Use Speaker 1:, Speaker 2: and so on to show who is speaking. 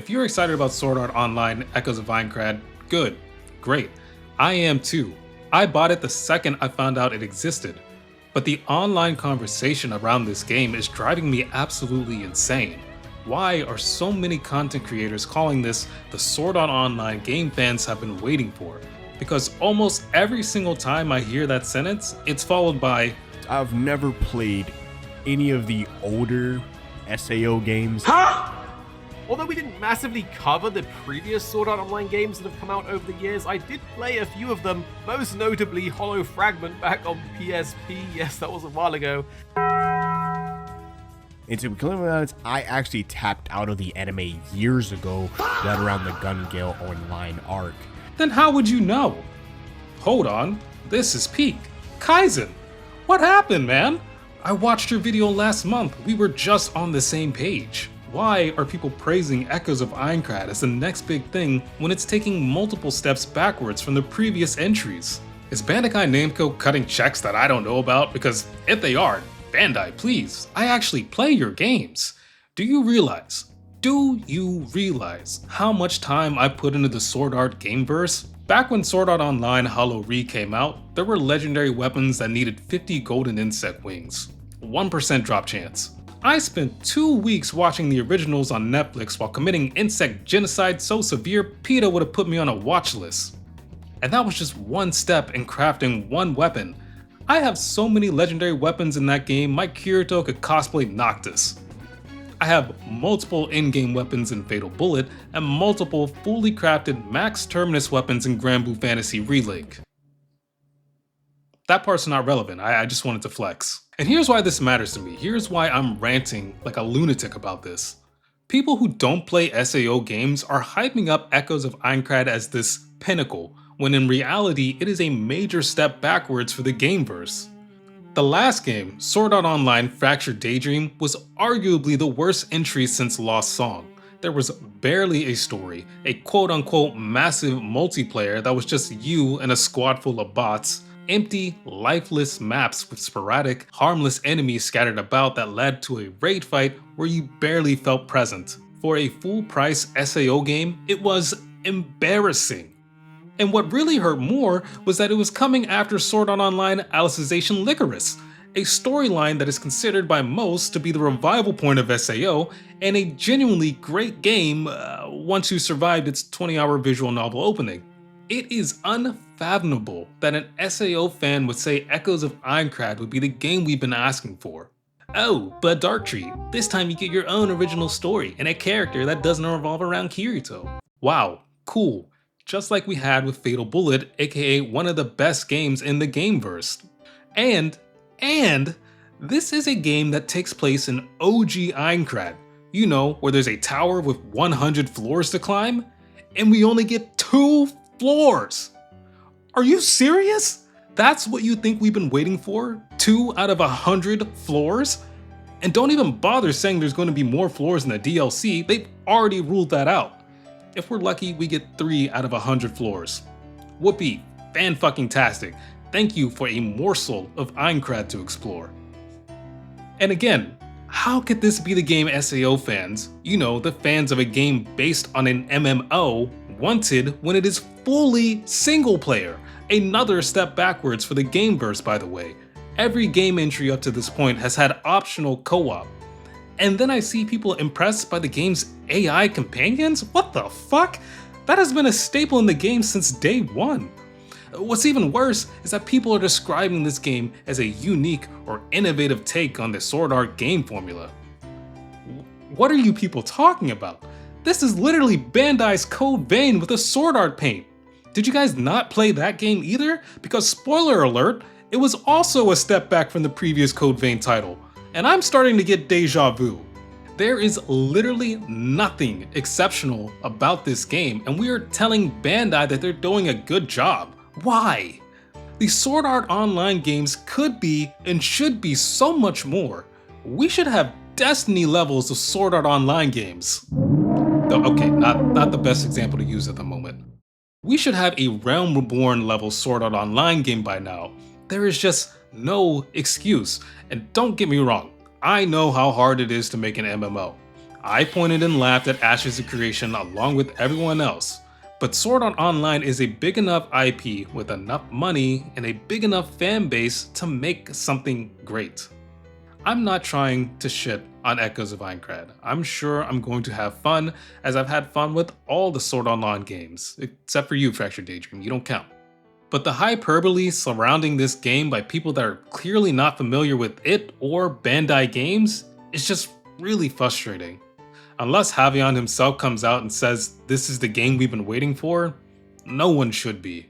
Speaker 1: If you're excited about Sword Art Online Echoes of Aincrad, good, great. I am too. I bought it the second I found out it existed. But the online conversation around this game is driving me absolutely insane. Why are so many content creators calling this the Sword Art Online game fans have been waiting for? Because almost every single time I hear that sentence, it's followed by,
Speaker 2: I've never played any of the older SAO games.
Speaker 3: Although we didn't massively cover the previous Sword Art Online games that have come out over the years, I did play a few of them, most notably Hollow Fragment back on PSP. Yes, that was a while ago.
Speaker 2: And to be clear honest, I actually tapped out of the anime years ago, right around the Gun Gale Online arc.
Speaker 1: then how would you know? Hold on, this is peak. Kaizen! What happened, man? I watched your video last month, we were just on the same page. Why are people praising Echoes of Aincrad as the next big thing when it's taking multiple steps backwards from the previous entries? Is Bandai Namco cutting checks that I don't know about? Because if they are, Bandai, please, I actually play your games. Do you realize how much time I put into the Sword Art Gameverse? Back when Sword Art Online Hollow Re came out, there were legendary weapons that needed 50 golden insect wings. 1% drop chance. I spent 2 weeks watching the originals on Netflix while committing insect genocide so severe PETA would have put me on a watch list. And that was just one step in crafting one weapon. I have so many legendary weapons in that game, my Kirito could cosplay Noctis. I have multiple in-game weapons in Fatal Bullet and multiple fully crafted Max Terminus weapons in Granblue Fantasy Relink. That part's not relevant, I just wanted to flex. And here's why this matters to me, here's why I'm ranting like a lunatic about this. People who don't play SAO games are hyping up Echoes of Aincrad as this pinnacle, when in reality it is a major step backwards for the Gameverse. The last game, Sword Art Online Fractured Daydream, was arguably the worst entry since Lost Song. There was barely a story, a quote-unquote massive multiplayer that was just you and a squad full of bots, empty, lifeless maps with sporadic, harmless enemies scattered about that led to a raid fight where you barely felt present. For a full-price SAO game, it was embarrassing. And what really hurt more was that it was coming after Sword Art Online Alicization Licorice, a storyline that is considered by most to be the revival point of SAO, and a genuinely great game once you survived its 20-hour visual novel opening. It is unfathomable that an SAO fan would say Echoes of Aincrad would be the game we've been asking for. Oh, but Darktree, this time you get your own original story and a character that doesn't revolve around Kirito. Wow, cool. Just like we had with Fatal Bullet, aka one of the best games in the Gameverse. And this is a game that takes place in OG Aincrad. You know, where there's a tower with 100 floors to climb, and we only get 2 floors. Are you serious? That's what you think we've been waiting for? 2 out of 100 floors? And don't even bother saying there's going to be more floors in the DLC, they've already ruled that out. If we're lucky, we get 3 out of 100 floors. Whoopee, fan-fucking-tastic. Thank you for a morsel of Aincrad to explore. And again, how could this be the game SAO fans, you know, the fans of a game based on an MMO, wanted when it is fully single player? Another step backwards for the Gameverse, by the way. Every game entry up to this point has had optional co-op. And then I see people impressed by the game's AI companions? What the fuck? That has been a staple in the game since day one. What's even worse is that people are describing this game as a unique or innovative take on the Sword Art game formula. What are you people talking about? This is literally Bandai's Code Vein with a Sword Art paint. Did you guys not play that game either? Because spoiler alert, it was also a step back from the previous Code Vein title. And I'm starting to get deja vu. There is literally nothing exceptional about this game, and we are telling Bandai that they're doing a good job. Why? The Sword Art Online games could be and should be so much more. We should have Destiny levels of Sword Art Online games. Though, okay, not the best example to use at the moment. We should have a Realm Reborn level Sword Art Online game by now. There is just no excuse. And don't get me wrong, I know how hard it is to make an MMO. I pointed and laughed at Ash's creation along with everyone else. But Sword Art Online is a big enough IP with enough money and a big enough fan base to make something great. I'm not trying to shit on Echoes of Aincrad. I'm sure I'm going to have fun, as I've had fun with all the Sword Art Online games, except for you, Fractured Daydream, you don't count. But the hyperbole surrounding this game by people that are clearly not familiar with it or Bandai games is just really frustrating. Unless Javion himself comes out and says this is the game we've been waiting for, no one should be.